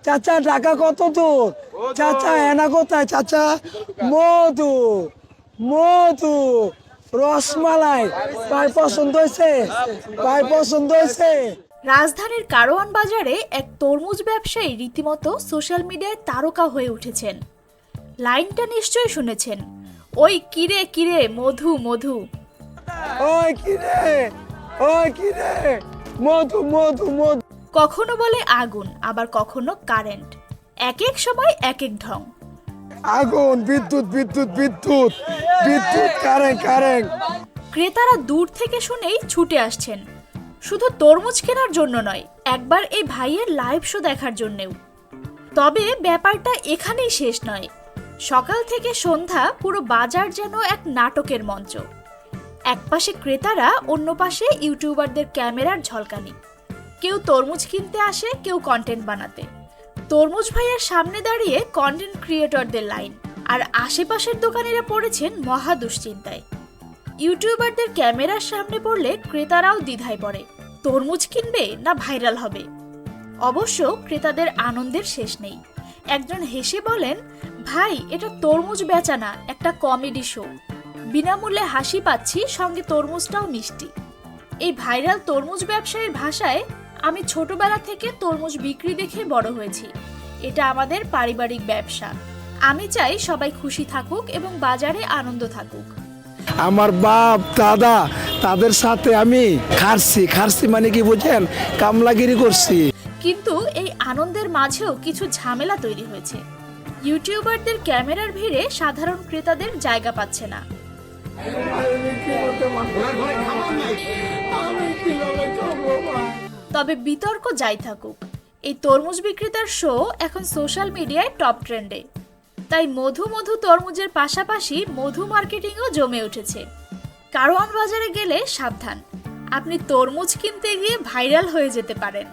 চাচা ঢাকা কত দূর? চাচা এনা কোথায়? চাচা মধু, মধু, রসমালাই। ভাই পছন্দ হয়েছে? ভাই পছন্দ হয়েছে? রাজধানীর কারওয়ান বাজারে এক তরমুজ ব্যবসায়ী রীতিমতো সোশ্যাল মিডিয়ায় তারকা হয়ে উঠেছেন। লাইনটা নিশ্চয়ই শুনেছেন, ওই কিরে কিরে মধু মধু। ওই কিরে, ওই কিরে, মধু মধু মধু। কখনো বলে আগুন, আবার কখনো কারেন্ট, এক এক সময় এক এক ঢং। আগুন, বিদ্যুৎ বিদ্যুৎ বিদ্যুৎ বিদ্যুৎ, কারেন্ট কারেন্ট। ক্রেতারা দূর থেকে শুনেই ছুটে আসছেন, শুধু তরমুজ কেনার জন্য নয়, একবার এই ভাইয়ের লাইভ শো দেখার জন্যেও। তবে ব্যাপারটা এখানেই শেষ নয়। সকাল থেকে সন্ধ্যা পুরো বাজার যেন এক নাটকের মঞ্চ। একপাশে ক্রেতারা, অন্য পাশে ইউটিউবারদের ক্যামেরার ঝলকানি। কেউ তরমুজ কিনতে আসে, কেউ কন্টেন্ট বানাতে। তরমুজ ভাইয়ের সামনে দাঁড়িয়ে কন্টেন্ট ক্রিয়েটরদের লাইন, আর আশেপাশের দোকানিরা পড়েছেন মহা দুশ্চিন্তায়। ইউটিউবারদের ক্যামেরার সামনে পড়লে ক্রেতারাও দ্বিধায় পড়ে, তরমুজ কিনবে না ভাইরাল হবে। অবশ্য ক্রেতাদের আনন্দের শেষ নেই। একজন হেসে বলেন, ভাই এটা তরমুজ বেচা না, একটা কমেডি শো। বিনামূল্যে হাসি পাচ্ছি, সঙ্গে তরমুজটাও মিষ্টি। এই ভাইরাল তরমুজ ব্যবসায়ীর ভাষায়, আমি ছোটবেলা থেকে তরমুজ বিক্রি দেখে বড় হয়েছি। এটা আমাদের পারিবারিক ব্যবসা। আমি চাই সবাই খুশি থাকুক এবং বাজারে আনন্দ থাকুক। আমার বাপ দাদা তাদের সাথে আমি খারছি মানে কি বুঝেন, কামলাগিরি করছি। কিন্তু এই আনন্দের মাঝেও কিছু ঝামেলা তৈরি হয়েছে। ইউটিউবারদের ক্যামেরার ভিড়ে সাধারণ ক্রেতাদের জায়গা পাচ্ছে না। তবে বিতর্ক যাই থাকুক, এই তরমুজ বিক্রেতার শো এখন সোশ্যাল মিডিয়ায় টপ ট্রেন্ডে। তাই মধু মধু তরমুজের পাশাপাশি মধু মার্কেটিংও জমে উঠেছে। কারওয়ান বাজারে গেলে সাবধান, আপনি তরমুজ কিনতে গিয়ে ভাইরাল হয়ে যেতে পারেন।